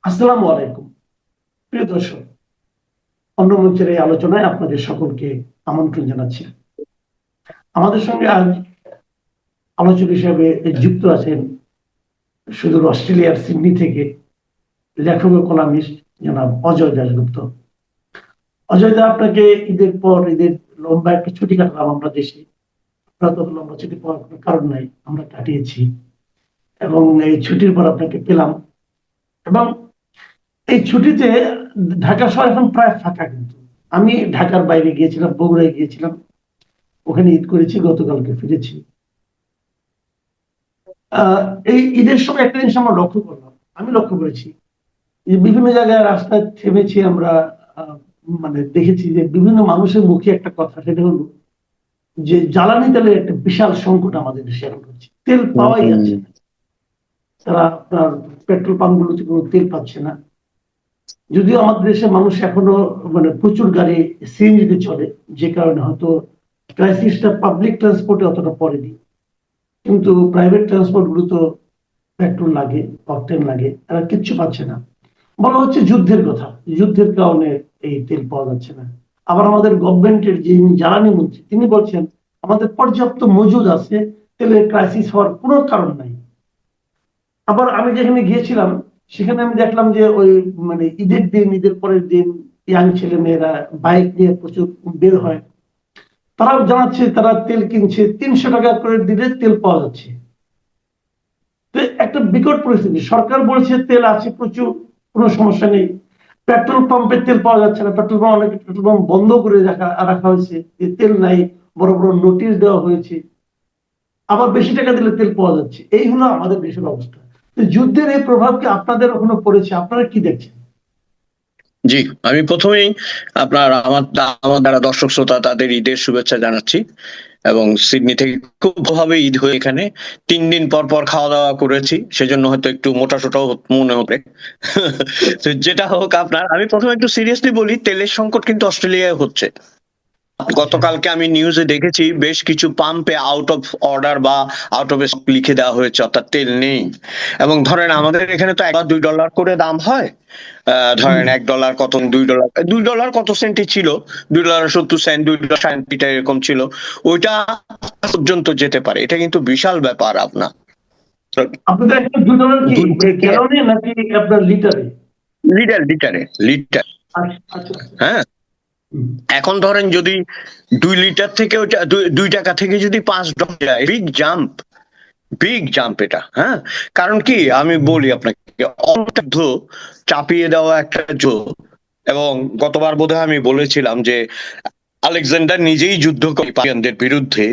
আসসালামু আলাইকুম। প্রিয় দর্শক, অন্য মঞ্চের এই আলোচনায় আপনাদের সকলকে আমন্ত্রণ জানাচ্ছি। আমাদের সঙ্গে আজ আলোচক হিসেবে যুক্ত আছেন সুদূর অস্ট্রেলিয়ার সিডনি থেকে লেখক ও কলামিস্ট জনাব অজয় দাশগুপ্ত। অজয় দা, আপনাকে ঈদের পর ঈদের লম্বা একটা ছুটি কাটলাম আমরা দেশে। আপনার তো লম্বা ছুটি পাওয়ার কোনো কারণ নাই, আমরা কাটিয়েছি এবং এই ছুটির পর আপনাকে পেলাম। এবং এই ছুটিতে ঢাকা শহর এখন প্রায় ফাঁকা, কিন্তু আমি ঢাকার বাইরে গিয়েছিলাম, বগুড়ায় গিয়েছিলাম, ওখানে ঈদ করেছি, গতকালকে ফিরেছি। আহ এই ঈদের সময় একটা জিনিস আমরা লক্ষ্য করলাম, আমি লক্ষ্য করেছি যে বিভিন্ন জায়গায় রাস্তায় থেমেছি আমরা। আহ, মানে দেখেছি যে বিভিন্ন মানুষের মুখে একটা কথা, সেটা হলো যে জ্বালানি তেলের একটা বিশাল সংকট আমাদের দেশে এখন হচ্ছে, তেল পাওয়াই যাচ্ছে না। তারা আপনার পেট্রোল পাম্প গুলোতে কোনো তেল পাচ্ছে না। যদিও আমাদের দেশের মানুষ এখনো প্রচুর গাড়ি সিএনজিতে চলে, যে কারণে হয়তো ক্রাইসিসটা পাবলিক ট্রান্সপোর্টে অতটা পড়েনি, কিন্তু প্রাইভেট ট্রান্সপোর্ট গুলো তো পেট্রোল লাগে, অকটেন লাগে, তারা কিচ্ছু পাচ্ছে না। বলা হচ্ছে যুদ্ধের কথা, যুদ্ধের কারণে এই তেল পাওয়া যাচ্ছে না। আবার আমাদের গভর্নমেন্টের যিনি জ্বালানি মন্ত্রী, তিনি বলছেন আমাদের পর্যাপ্ত মজুদ আছে, তেলের ক্রাইসিস হওয়ার কোনো কারণ নাই। আবার আমি যেখানে গিয়েছিলাম, সেখানে আমি দেখলাম যে ওই ঈদের দিন, ঈদের পরের দিন ইয়াং ছেলে মেয়েরা বাইক নিয়ে প্রচুর বের হয়। তারাও জানাচ্ছে তারা তেল কিনছে, 300 টাকা করে দিলে তেল পাওয়া যাচ্ছে। তো একটা বিকট পরিস্থিতি, সরকার বলছে তেল আছে প্রচুর, কোনো সমস্যা নেই। পেট্রোল পাম্পে তেল পাওয়া যাচ্ছে না, পেট্রোল পাম্প অনেক পেট্রোল পাম্প বন্ধ করে রাখা রাখা হয়েছে, যে তেল নাই, বড় বড় নোটিশ দেওয়া হয়েছে। আবার বেশি টাকা দিলে তেল পাওয়া যাচ্ছে। এই হলো আমাদের দেশের অবস্থা। তো যুদ্ধের এই প্রভাব কি আপনাদের ওখানে পড়েছে? আপনারা কি দেখছেন? জি, আমি প্রথমেই আমার যারা দর্শক শ্রোতা তাদের ঈদের শুভেচ্ছা জানাচ্ছি। এবং সিডনি থেকে খুব ভাবে ঈদ হয়ে এখানে 3 দিন পর পর খাওয়া দাওয়া করেছি, সেজন্য হয়তো একটু মোটা সোটাও মনে হবে। তো যেটা হোক, আমি প্রথমে একটু সিরিয়াসলি বলি, তেলের সংকট কিন্তু অস্ট্রেলিয়ায় হচ্ছে। আচ্ছা। গতকালকে আমি নিউজে দেখেছি বেশ কিছু পাম্পে আউট অফ অর্ডার বা আউট অফ স্টক লিখে দেওয়া হয়েছে, অর্থাৎ তেল নেই। এবং ধরেন আমাদের এখানে তো $1 বা $2 করে দাম হয়। ধরেন $1 কত, $2 কত সেন্টই ছিল, $2.70, $2.60 এরকম ছিল। ওইটা পর্যন্ত যেতে পারে, এটা কিন্তু বিশাল ব্যাপার। আপনার আপনাদের এখানে $2 কি 2 থেকে গ্যালনে নাকি আপনার লিটারে? লিটার। আচ্ছা আচ্ছা আচ্ছা। হ্যাঁ, হুম। এখন ধরেন যদি 2 লিটার থেকে ওটা 2 টাকা থেকে যদি $5 যায়, বিগ জাম্প এটা। হ্যাঁ, কারণ কি আমি বলি আপনাকে, যুদ্ধ চাপিয়ে দেওয়া একটা যুদ্ধ। এবং গতবার বোধহয় আমি বলেছিলাম যে আলেকজান্ডার নিজেই যুদ্ধ করে পারস্যদের বিরুদ্ধে,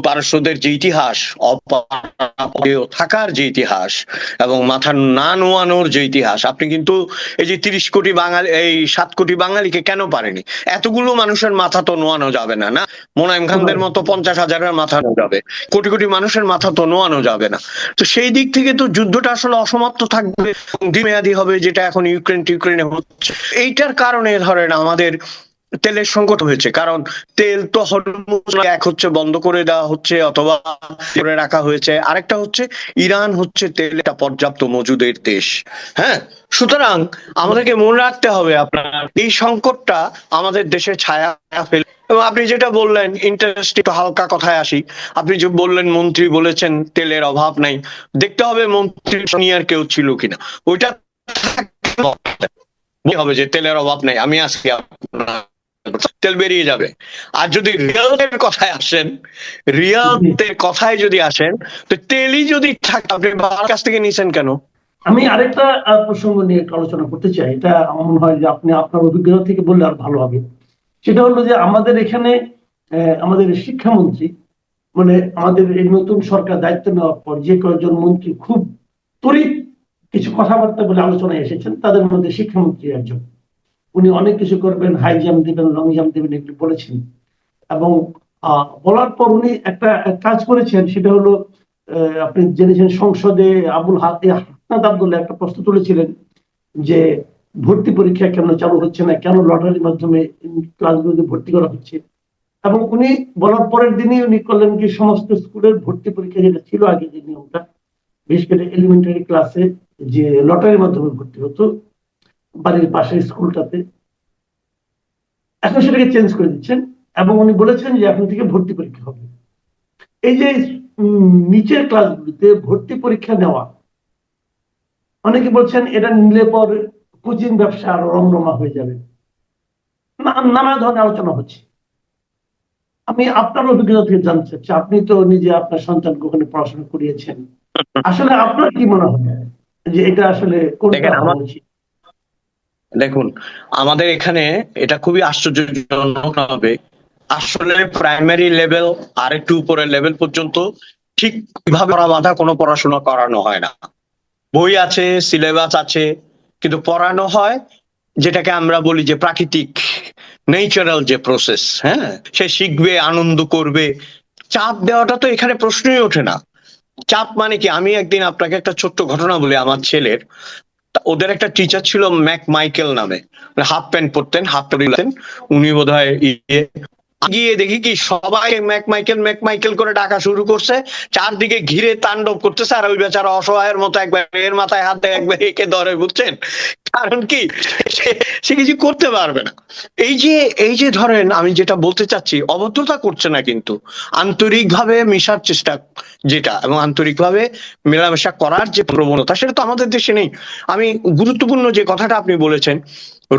পারস্যদের যে ইতিহাস, অপরাজেয় থাকার যে ইতিহাস এবং মাথা না নোয়ানোর যে ইতিহাস, আপনি কিন্তু এই যে 30 কোটি বাঙালি, এই 7 কোটি বাঙালিকে কেন পারেনি? এতগুলো মানুষের মাথা তো নোয়ানো যাবে না, না? মোনায়েম খানদের মতো 50,000-এর মাথা নোয়ানো যাবে, কোটি কোটি মানুষের মাথা তো নোয়ানো যাবে না। তো সেই দিক থেকে তো যুদ্ধটা আসলে অসমাপ্ত থাকবে, দীর্ঘমেয়াদী হবে, যেটা এখন ইউক্রেনে হচ্ছে। এইটার কারণে ধরেন আমাদের তেলের সংকট হয়েছে। কারণ তেল তো হরমুজ এক হচ্ছে বন্ধ করে দেওয়া হচ্ছে অথবা করে রাখা হয়েছে, আরেকটা হচ্ছে ইরান হচ্ছে তেলটা পর্যাপ্ত মজুদের দেশ। হ্যাঁ, সুতরাং আমাদেরকে মনে রাখতে হবে আপনার এই সংকটটা আমাদের দেশে ছায়া ফেলে। এবং আপনি যেটা বললেন, ইন্টারেস্ট একটু হালকা কথায় আসি। আপনি যে বললেন মন্ত্রী বলেছেন তেলের অভাব নাই, দেখতে হবে মন্ত্রী সিনিয়র কেউ ছিল কিনা। ওইটা হবে যে তেলের অভাব নেই, আমি আজকে তেল বেরিয়ে যাবে। আর যদি রিয়ালের কথায় যদি আসেন, তো তেলই যদি থাকে, আপনি বাবার কাছ থেকে নিছেন কেন? আমি আরেকটা প্রসঙ্গ নিয়ে একটু আলোচনা করতে চাই, এটা আমার মনে হয় যে আপনি আপনার অভিজ্ঞতা থেকে বললে আর ভালো হবে। সেটা হলো যে আমাদের এখানে আমাদের শিক্ষামন্ত্রী, আমাদের এই নতুন সরকার দায়িত্ব নেওয়ার পর যে কয়েকজন মন্ত্রী খুব তড়িৎ কিছু কথাবার্তা বলে আলোচনায় এসেছেন, তাদের মধ্যে শিক্ষামন্ত্রী একজন। উনি অনেক কিছু করবেন, হাই জাম্প দিবেন, লং জাম্প দিবেন, এগুলো বলেছেন। এবং বলার পর উনি একটা কাজ করেছেন, সেটা হলো আপনি জেনেছেন সংসদে হাসনাত আব্দুল্লাহ একটা প্রশ্ন তুলেছিলেন যে ভর্তি পরীক্ষা কেন চালু হচ্ছে না, কেন লটারির মাধ্যমে ক্লাসগুলোতে ভর্তি করা হচ্ছে। এবং উনি বলার পরের দিনই উনি করলেন কি, সমস্ত স্কুলের ভর্তি পরীক্ষা যেটা ছিল আগে, যে নিয়মটা, বিশেষ করে এলিমেন্টারি ক্লাসে যে লটারির মাধ্যমে ভর্তি হতো বাড়ির পাশের স্কুলটাতে, এখন সেটাকে চেঞ্জ করে দিচ্ছেন এবং উনি বলেছেন যে এখন থেকে ভর্তি পরীক্ষা হবে। এই যে নিচের ক্লাসগুলিতে ভর্তি পরীক্ষা নেওয়া, অনেকে বলছেন এটা নিলে পর কোচিং ব্যবসা আরো রমরমা হয়ে যাবে, নানা ধরনের আলোচনা হচ্ছে। আমি আপনার অভিজ্ঞতা থেকে জানতে চাচ্ছি, আপনি তো নিজে আপনার সন্তানকে ওখানে পড়াশোনা করিয়েছেন, আসলে আপনার কি মনে হয় যে এটা আসলে কোনটা হওয়া উচিত? দেখুন, আমাদের এখানে এটা খুবই আশ্চর্যজনক হবে, আসলে প্রাইমারি লেভেল আর একটু উপরের লেভেল পর্যন্ত ঠিক ভাবে বাঁধা কোনো পড়াশোনা করানো হয় না। বই আছে, সিলেবাস আছে, কিন্তু পড়ানো হয় যেটাকে আমরা বলি যে প্রাকৃতিক ন্যাচারাল যে প্রসেস, হ্যাঁ, সে শিখবে, আনন্দ করবে। চাপ দেওয়াটা তো এখানে প্রশ্নই ওঠে না। চাপ মানে কি, আমি একদিন আপনাকে একটা ছোট্ট ঘটনা বলি আমার ছেলের। ওদের একটা টিচার ছিল ম্যাক মাইকেল নামে, হাফ প্যান্ট পরতেন, হাফ প্যান্ট, উনি বোধহয় গিয়ে দেখি কি সবাই ম্যাক মাইকেল করে ডাকা শুরু করছে, চারদিকে ঘিরে তাণ্ডব করতেছে, আর ওই বেচারা অসহায়ের মতো একবার এর মাথায় হাত দেয়, একবার একে ধরে, বুঝছেন? কারণ কি, সে কিছু করতে পারবে না। এই যে ধরেন, আমি যেটা বলতে চাচ্ছি, অভদ্রতা করছে না, কিন্তু আন্তরিকভাবে মিশার চেষ্টা যেটা, এবং আন্তরিকভাবে মেলামেশা করার যে প্রবণতা, সেটা তো আমাদের দেশে নেই। আমি গুরুত্বপূর্ণ যে কথাটা আপনি বলেছেন,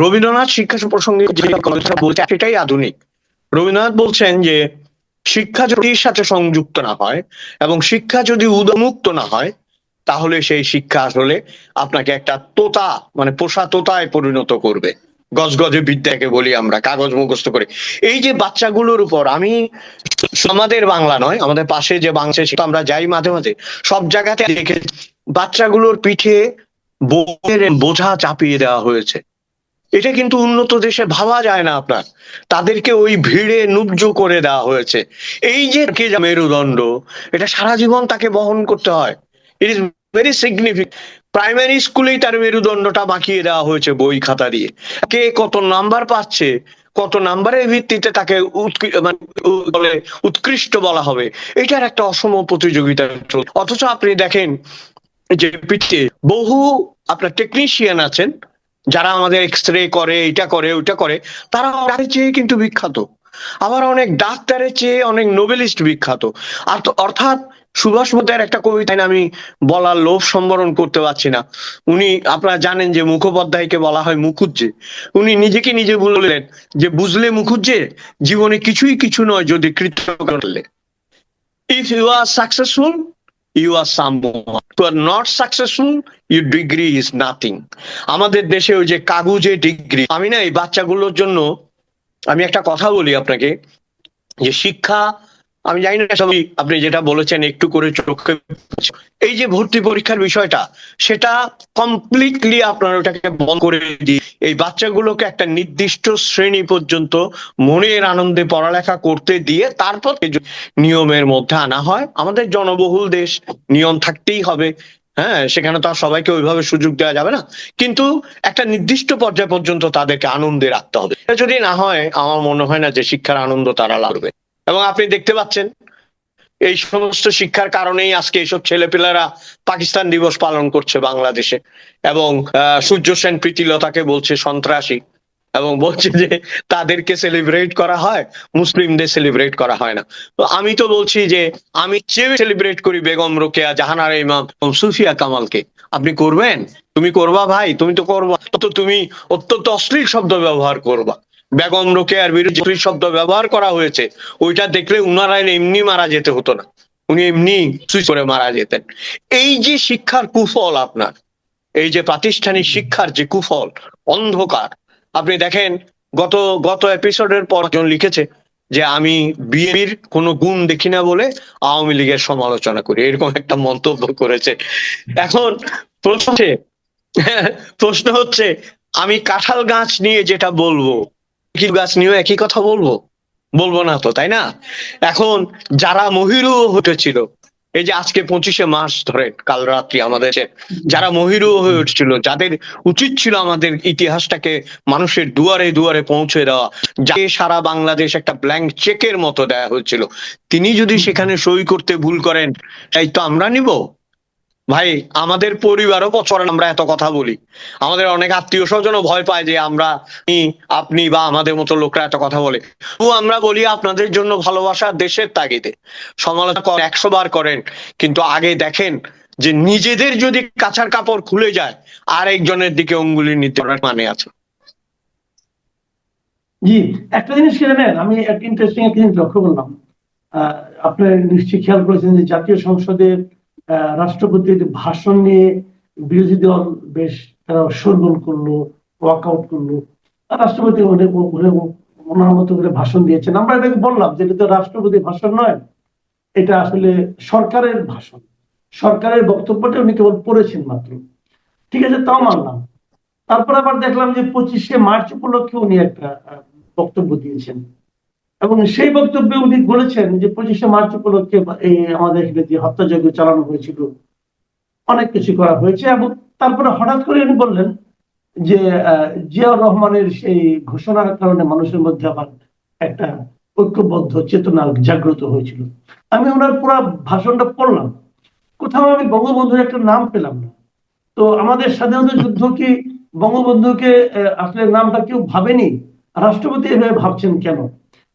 রবীন্দ্রনাথ শিক্ষা প্রসঙ্গে যে কথাটা বলছে সেটাই আধুনিক। রবীন্দ্রনাথ বলছেন যে শিক্ষা যদি সাথে সংযুক্ত না হয় এবং শিক্ষা যদি উন্মুক্ত না হয়, তাহলে সেই শিক্ষা আসলে আপনাকে একটা তোতা, মানে পোষা তোতায় পরিণত করবে। গজগজে বিদ্যাকে বলি আমরা, কাগজ মুখস্থ করে। এই যে বাচ্চাগুলোর উপর আমি, আমাদের বাংলা নয়, আমাদের পাশে যে বাংলাদেশে আমরা যাই মাঝে মাঝে, সব জায়গাতে দেখে বাচ্চাগুলোর পিঠে বইয়ের বোঝা চাপিয়ে দেওয়া হয়েছে। এটা কিন্তু উন্নত দেশে ভাবা যায় না আপনার। তাদেরকে ওই ভিড়ে নুব্জ করে দেওয়া হয়েছে। এই যে মেরুদণ্ড, এটা সারা জীবন তাকে বহন করতে হয়। It is very significant. Primary স্কুলেই তার মেরুদণ্ডটা বাঁকিয়ে দেওয়া হয়েছে বই খাতা দিয়ে। কে কত নাম্বার পাচ্ছে, কত নাম্বারের ভিত্তিতে তাকে উৎকৃষ্ট বলা হবে, এটার একটা অসম প্রতিযোগিতা। অথচ আপনি দেখেন যে পৃথিবীতে বহু আপনার টেকনিশিয়ান আছেন যারা আমাদের এক্স রে করে, এটা করে, ওইটা করে, তারা তাদের চেয়ে কিন্তু বিখ্যাত। আবার অনেক ডাক্তারের চেয়ে অনেক নোবেলিস্ট বিখ্যাত। আর অর্থাৎ সুভাষ বোসের একটা কবিতায় আমি বলার লোভ সম্বরণ করতে পারছি না। উনি, আপনারা জানেন যে মুখোপাধ্যায়কে বলা হয় মুখুজ্জে। উনি নিজেকে নিজে বললেন যে বুঝলে মুখুজ্জে, জীবনে কিছুই কিছু নয় যদি কৃতজ্ঞ করলে। If you are successful, you are someone. If you are not successful, your degree is nothing. আমাদের দেশে ওই যে কাগজে ডিগ্রি, আমি না এই বাচ্চাগুলোর জন্য আমি একটা কথা বলি আপনাকে, যে শিক্ষা, আমি জানি না সবাই আপনি যেটা বলেছেন একটু করে চোখে, এই যে ভর্তি পরীক্ষার বিষয়টা, সেটা কমপ্লিটলি আপনার ওটাকে বন্ধ করে দিয়ে এই বাচ্চাগুলোকে একটা নির্দিষ্ট শ্রেণী পর্যন্ত মনের আনন্দে পড়ালেখা করতে দিয়ে তারপর নিয়মের মধ্যে আনা হয়। আমাদের জনবহুল দেশ, নিয়ম থাকতেই হবে, হ্যাঁ, সেখানে তো আর সবাইকে ওইভাবে সুযোগ দেওয়া যাবে না, কিন্তু একটা নির্দিষ্ট পর্যায় পর্যন্ত তাদেরকে আনন্দে রাখতে হবে। এটা যদি না হয়, আমার মনে হয় না যে শিক্ষার আনন্দ তারা লাগবে। এবং আপনি দেখতে পাচ্ছেন এই সমস্ত শিক্ষার কারণেই আজকে এইসব ছেলেপেলেরা পাকিস্তান দিবস পালন করছে বাংলাদেশে, এবং সূর্য সেন প্রীতিলতাকে বলছে সন্ত্রাসী, এবং বলছে যে তাদেরকে সেলিব্রেট করা হয়, মুসলিমদের সেলিব্রেট করা হয় না। তো আমি তো বলছি যে আমি চেয়ে সেলিব্রেট করি বেগম রোকেয়া, জাহানারা ইমাম, সুফিয়া কামালকে। আপনি করবেন? তুমি করবা ভাই, তুমি তো করবা, তো তুমি অত্যন্ত অশ্লীল শব্দ ব্যবহার করবা। বেগম রোকেয়ার বিরুদ্ধে অশ্লীল শব্দ ব্যবহার করা হয়েছে, ওইটা দেখলে উনারা এমনি মারা যেতে হতো না, উনি এমনি সুইচ করে মারা যেতেন। এই যে শিক্ষার কুফল আপনার, এই যে প্রাতিষ্ঠানিক শিক্ষার যে কুফল, অন্ধকার। আপনি দেখেন গত গত এপিসোডের পর একজন লিখেছে যে আমি বিএনপির কোনো গুণ দেখি না বলে আওয়ামী লীগের সমালোচনা করি, এরকম একটা মন্তব্য করেছে। এখন প্রশ্ন হচ্ছে আমি কাঁঠাল গাছ নিয়ে যেটা বলবো, কি গাছ নিয়েও একই কথা বলবো? বলবো না তো, তাই না? এখন যারা মহিরু হতেছিল, এই যে আজকে 25শে মার্চ ধরেন কাল রাত্রি আমাদের যারা মহিরু হয়ে উঠছিল, যাদের উচিত ছিল আমাদের ইতিহাসটাকে মানুষের দুয়ারে দুয়ারে পৌঁছে দেওয়া, যাকে সারা বাংলাদেশ একটা ব্ল্যাঙ্ক চেকের মতো দেওয়া হয়েছিল, তিনি যদি সেখানে সই করতে ভুল করেন, তাই তো আমরা নিব? ভাই আমাদের পরিবারও বছর আমরা এত কথা বলি, আমাদের অনেক আত্মীয় স্বজনও ভয় পায় যে আমরা আপনি বা আমাদের মতো লোকরা এত কথা বলে। তো আমরা বলি আপনাদের জন্য ভালোবাসা দেশের তাগিদে সমালোচনা 100 বার করেন, কিন্তু আগে দেখেন যে নিজেদের যদি কাঁচার কাপড় খুলে যায় আর একজনের দিকে অঙ্গুলি নিতে মানে আছে। জি, একটা জিনিস কি জানেন, আমি একটা ইন্টারেস্টিং একটা জিনিস লক্ষ্য করলাম। আহ, আপনি নিশ্চয়ই খেয়াল করেছেন যে জাতীয় সংসদের রাষ্ট্রপতির ভাষণ নিয়ে বিরোধী দল বেশ তারা শোরগোল করলো, ওয়াকআউট করলো। আর রাষ্ট্রপতি ওনার মতো করে ভাষণ দিয়েছেন। আমরা এটাকে বললাম যে এটা তো রাষ্ট্রপতির ভাষণ নয়, এটা আসলে সরকারের ভাষণ, সরকারের বক্তব্যটা উনি কেবল পড়েছেন মাত্র। ঠিক আছে, তাও মানলাম। তারপর আবার দেখলাম যে 25শে মার্চ উপলক্ষে উনি একটা বক্তব্য দিয়েছেন, এবং সেই বক্তব্যে উনি বলেছেন যে 25শে মার্চ উপলক্ষে এই আমাদের এখানে যে হত্যাযজ্ঞ চালানো হয়েছিল, অনেক কিছু করা হয়েছে। এবং তারপরে হঠাৎ করে উনি বললেন যে জিয়াউর রহমানের সেই ঘোষণার কারণে মানুষের মধ্যে আবার একটা ঐক্যবদ্ধ চেতনা জাগ্রত হয়েছিল। আমি ওনার পুরো ভাষণটা পড়লাম, কোথাও আমি বঙ্গবন্ধুর একটা নাম পেলাম না। তো আমাদের স্বাধীনতা যুদ্ধ কি বঙ্গবন্ধুকে আসলে নামটা কেউ ভাবেনি? রাষ্ট্রপতি এভাবে ভাবছেন কেন?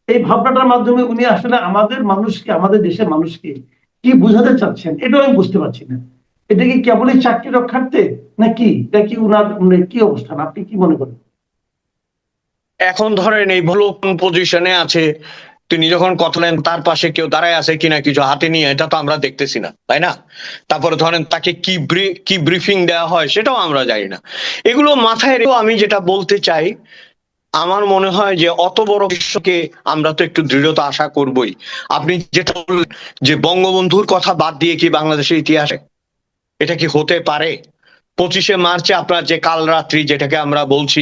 এই ভাবনাটার মাধ্যমে উনি আসলে আমাদের মানুষকে, আমাদের দেশের মানুষকে কি বোঝাতে চাচ্ছেন, এটাও আমি বুঝতে পারছি না। এটা কি কেবলই চাকরি রক্ষার্থে নাকি এটা কি উনার কি অবস্থান, আপনি কি মনে করেন? এখন ধরেন এই ভালো কোন পজিশনে আছে, তিনি যখন কথা বলেন তার পাশে কেউ দাঁড়ায় আছে কিনা কিছু হাতে নিয়ে, এটা তো আমরা দেখতেছি না, তাই না? তারপরে ধরেন তাকে কি ব্রিফিং দেওয়া হয় সেটাও আমরা জানি না। এগুলো মাথায় রেখে আমি যেটা বলতে চাই, আমার মনে হয় যে অত বড় বিশ্বকে আমরা তো একটু দৃঢ়তা আশা করবই। আপনি যেটা বললেন যে বঙ্গবন্ধুর কথা বাদ দিয়ে কি বাংলাদেশের ইতিহাসে এটা কি হতে পারে? 25শে মার্চে আপনার যে কালরাত্রি যেটাকে আমরা বলছি,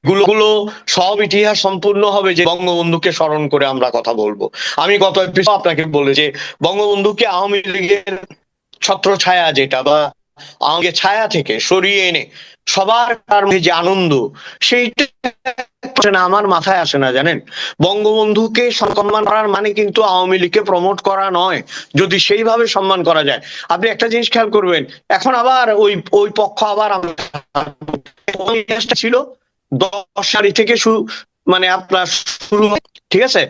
গুলো সব ইতিহাস সম্পূর্ণ হবে যে বঙ্গবন্ধুকে স্মরণ করে আমরা কথা বলবো। আমি গত এপিসোড আপনাকে বলে যে বঙ্গবন্ধুকে আওয়ামী লীগের ছত্র ছায়া যেটা বা আওয়ামী লীগের ছায়া থেকে সরিয়ে এনে সবার তার মধ্যে যে আনন্দ, সেইটা আমার মাথায় আসে না জানেন। বঙ্গবন্ধুকে সম্মান করার মানে কিন্তু আওয়ামী লীগকে প্রমোট করা নয়, যদি সেইভাবে সম্মান করা যায়। আপনি একটা জিনিস খেয়াল করবেন, এখন আবার ওই ওই পক্ষ আবার ছিল 10 তারিখ থেকে মানে আপনার শুরু হয়, ঠিক আছে?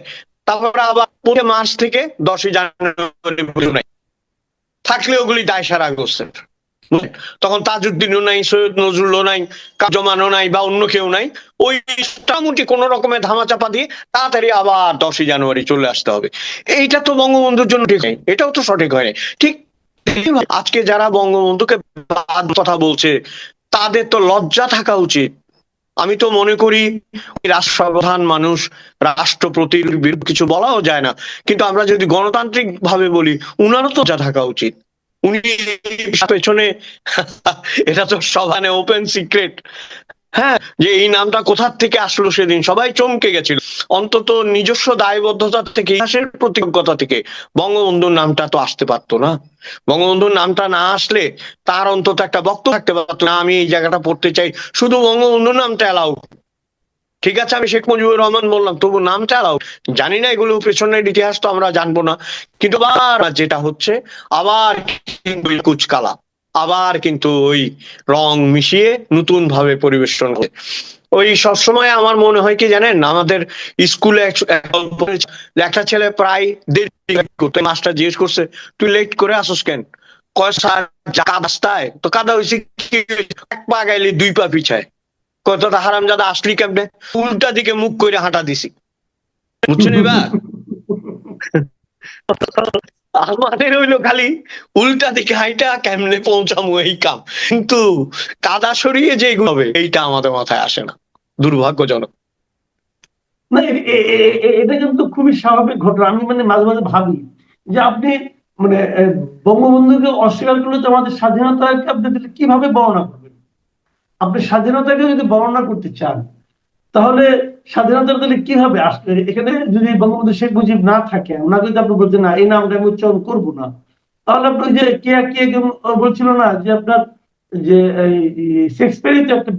তারপরে আবার 5 মার্চ থেকে 10ই জানুয়ারি নাই, থাকলে ওগুলি দায় সারা আগস্টের। তখন তাজউদ্দিনও নাই, সৈয়দ নজরুলও নাই, জমানো নাই বা অন্য কেউ নাই। ওই মোটামুটি কোন রকমের ধামাচাপা দিয়ে তাড়াতাড়ি আবার 10ই জানুয়ারি চলে আসতে হবে। এইটা তো বঙ্গবন্ধুর জন্য ঠিক হয়, এটাও তো সঠিক হয়। ঠিক আজকে যারা বঙ্গবন্ধুকে কথা বলছে তাদের তো লজ্জা থাকা উচিত। আমি তো মনে করি রাষ্ট্রপ্রধান মানুষ, রাষ্ট্রপতির বিরুদ্ধে কিছু বলাও যায় না, কিন্তু আমরা যদি গণতান্ত্রিক ভাবে বলি উনারও তো যা থাকা উচিত। উনি পেছনে এটা তো সবানে ওপেন সিক্রেট, হ্যাঁ, যে এই নামটা কোথা থেকে আসলো সেদিন সবাই চমকে গেছিল। অন্তত নিজস্ব দায়বদ্ধতা থেকে, ইতিহাসের প্রতিজ্ঞতা থেকে বঙ্গবন্ধুর নামটা তো আসতে পারতো না। বঙ্গবন্ধুর নামটা না আসলে তার অন্তত একটা বক্তব্য থাকতে পারতো না, আমি এই জায়গাটা পড়তে চাই, শুধু বঙ্গবন্ধুর নামটা অ্যালাউ। ঠিক আছে, আমি শেখ মুজিবুর রহমান বললাম, তবু নামটা অ্যালাউ। জানি না এগুলো পেছনের ইতিহাস তো আমরা জানবো না, কিন্তু আবার যেটা হচ্ছে আবার কিন্তু কুচকালা, আবার কিন্তু ওই রং মিশিয়ে নতুন ভাবে পরিবেশন করে। ওই সবসময় আমার মনে হয় কি জানেন, আমাদের স্কুলে একটা ছেলে প্রায় দেরি করতে, মাস্টার জিজ্ঞেস করছে তুই লেট করে আসোস কেন? কয় স্যার রাস্তায় তো কাদা হয়েছে, এক পা গাইলে 2 পা পিছায়। কতটা হারামজাদা আসলি কেমনে? উল্টা দিকে মুখ করে হাঁটা দিছি, বুঝছেন এবার? আমাদের হইলো খালি উল্টা দিকে হাইটা কেমনে পৌঁছামু এই কাম, কিন্তু কাদা সরিয়ে যে এগুলো হবে এইটা আমাদের মাথায় আসে না, দুর্ভাগ্যজনক। না, এটা কিন্তু খুবই স্বাভাবিক ঘটনা। আমি মাঝে মাঝে ভাবি যে আপনি মানে বঙ্গবন্ধুকে অস্বীকার করলে তো আমাদের স্বাধীনতাকে আপনি তাহলে কিভাবে বর্ণনা করবেন? আপনি স্বাধীনতাকে যদি বর্ণনা করতে চান, তাহলে স্বাধীনতা তাহলে কিভাবে আসলে? এখানে যদি বঙ্গবন্ধু শেখ মুজিব না থাকে, ওনাকে যদি আপনি বলছেন না এই নামটা আমি উচ্চারণ করবো না, তাহলে আপনি যে কে কে বলছিল না যে আপনার যে শেক্সপিয়ারের যে একটা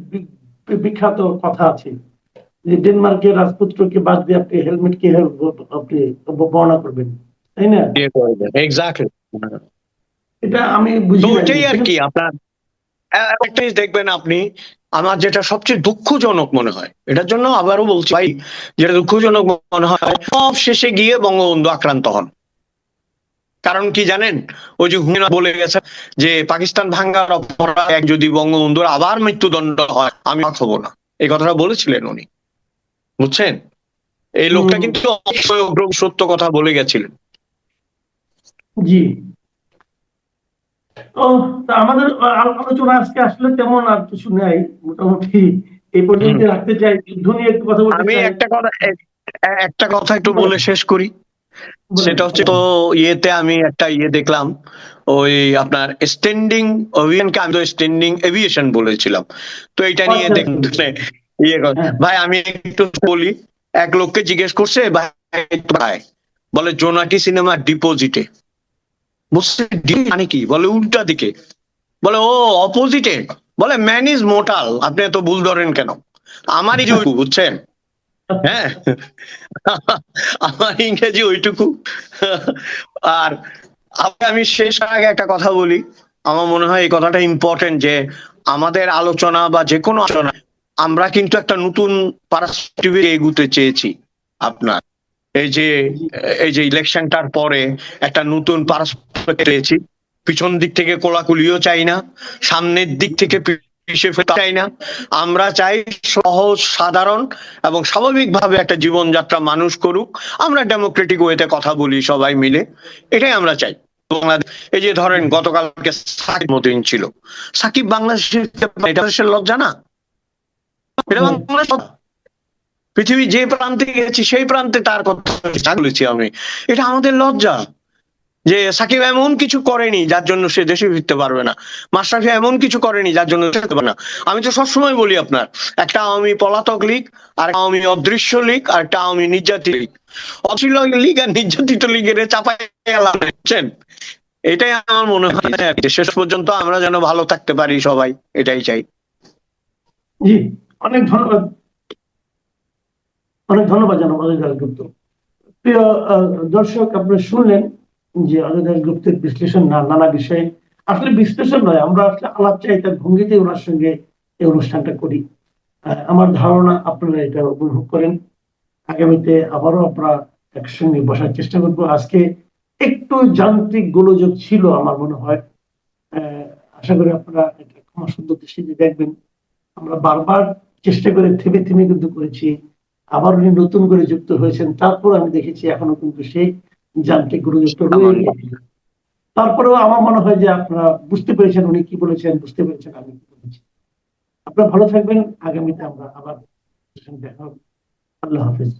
বিখ্যাত কথা আছে যে ডেনমার্কের রাজপুত্রকে বাদ দিয়ে আপনি হেলমেট কে আপনি বর্ণনা করবেন, তাই না? এক্স্যাক্টলি, এটা আমি বুঝি তো না ওইটাই আর জিনিসটা। কি আপনার একটা জিনিস দেখবেন আপনি, আমার যেটা সবচেয়ে দুঃখজনক মনে হয়, এটার জন্য আবারও বলছি ভাই, যেটা দুঃখজনক মনে হয়, সব শেষে গিয়ে বঙ্গবন্ধু আক্রান্ত হন। কারণ কি জানেন? ওই যে হুমায়ুন বলে গেছে যে পাকিস্তান ভাঙ্গার অপরাধে যদি বঙ্গবন্ধুর আবার মৃত্যুদণ্ড হয় আমি অবাক হব না, এই কথাটা বলেছিলেন উনি, বুঝছেন? এই লোকটা হম। কিন্তু সত্য কথা বলে গেছিলেন। জি। ও, তা আমাদের আলোচনা আজকে আসলে তেমন আর কিছু নেই, মোটামুটি এই পর্যন্ত হুম। রাখতে চাই। যুদ্ধ নিয়ে একটু কথা বলতে আমি চাই। একটা কথা একটু বলেন বলে শেষ করি। বলেন সেটা হচ্ছে, বলেন। তো ইয়েতে আমি একটা ইয়ে দেখলাম, ওই আপনার স্ট্যান্ডিং অভিযানকে আমি তো স্ট্যান্ডিং এভিয়েশন বলেছিলাম। তো এটা নিয়ে আচ্ছা আচ্ছা দেখতে আচ্ছা। হ্যাঁ। ভাই আমি একটু বলি। এক লোককে জিজ্ঞেস করছে, ভাই ভাই, বলে জোনাকি সিনেমা ডিপোজিটে, বুঝছে ডি মানে কি? বলে উল্টা দিকে। বলে ও অপোজিটে। বলে ম্যান ইজ মোটাল, আপনি এত ভুল ধরেন কেন? আমারই যে বুঝছেন? হ্যাঁ, আমার ইংরেজি ওইটুকু। আর আমি শেষ আগে একটা কথা বলি, আমার মনে হয় এই কথাটা ইম্পর্টেন্ট, যে আমাদের আলোচনা বা যে কোনো আলোচনা আমরা কিন্তু একটা নতুন পার্সপেক্টিভে এগুতে চেয়েছি। আপনার এই যে জি ইলেকশনটার পরে একটা নতুন পার্সপেক্টিভ চেয়েছি। পিছন দিক থেকে কোলাকুলিও চাই না, সামনের দিক থেকে পিছিয়ে ফেলতে চাই না। আমরা চাই সহজ সাধারণ এবং স্বাভাবিকভাবে একটা জীবনযাত্রা মানুষ করুক, আমরা ডেমোক্রেটিক ওয়েতে কথা বলি সবাই মিলে, এটাই আমরা চাই। বাংলাদেশ, এই যে ধরেন গতকালকে সাকিব মতিন ছিল, সাকিব বাংলাদেশের, এটা দেশের লজ্জা না? এটা হ্যাঁ। বাংলাদেশ, পৃথিবীর যে প্রান্তে গেছি সেই প্রান্তে তার কথা বলেছি আমি। এটা আমাদের লজ্জা যে সাকিব এমন কিছু করেনি যার জন্য সে দেশে ফিরতে পারবে না, মাশরাফি এমন কিছু করেনি যার জন্য সে ফিরতে পারবে না। আমি তো সবসময় বলি আপনার, একটা আওয়ামী পলাতক লীগ, আর একটা আওয়ামী অদৃশ্য লীগ, আর একটা আওয়ামী নির্যাতিত লীগ। অদৃশ্য লীগ আর নির্যাতিত লীগের চাপাই গেলাম, বুঝছেন? এটাই আমার মনে হয় আর কি। শেষ পর্যন্ত আমরা যেন ভালো থাকতে পারি সবাই, এটাই চাই। জি। অনেক ধন্যবাদ। অনেক ধন্যবাদ জানাব অজয় দাশগুপ্ত। প্রিয় দর্শক, আপনারা শুনলেন যে অজয় দাশগুপ্তের বিশ্লেষণ নানা বিষয়ে। আসলে বিশ্লেষণ নয়, আমরা আসলে আলাপচারিতার ভঙ্গিতে ওনার সঙ্গে এই অনুষ্ঠানটা করি। আমার ধারণা আপনারা এটা উপভোগ করেন। আগামীতে আবারও আমরা একসঙ্গে বসার চেষ্টা করব। আজকে একটু যান্ত্রিক গোলযোগ ছিল আমার মনে হয়। আশা করি আপনারা এটা ক্ষমা সুন্দর দৃষ্টিতে দেখবেন। আমরা বারবার চেষ্টা করে থেমে থেমে কিন্তু করেছি। আবার উনি নতুন করে যুক্ত হয়েছেন, তারপর আমি দেখেছি এখনো কিন্তু সেই যান্ত্রিক গুরুযুক্ত রয়ে গেছে। তারপরেও আমার মনে হয় যে আপনারা বুঝতে পেরেছেন উনি কি বলেছেন, বুঝতে পেরেছেন আমি কি বলেছি। আপনারা ভালো থাকবেন। আগামীতে আমরা আবার দেখা হবে। আল্লাহ হাফিজ।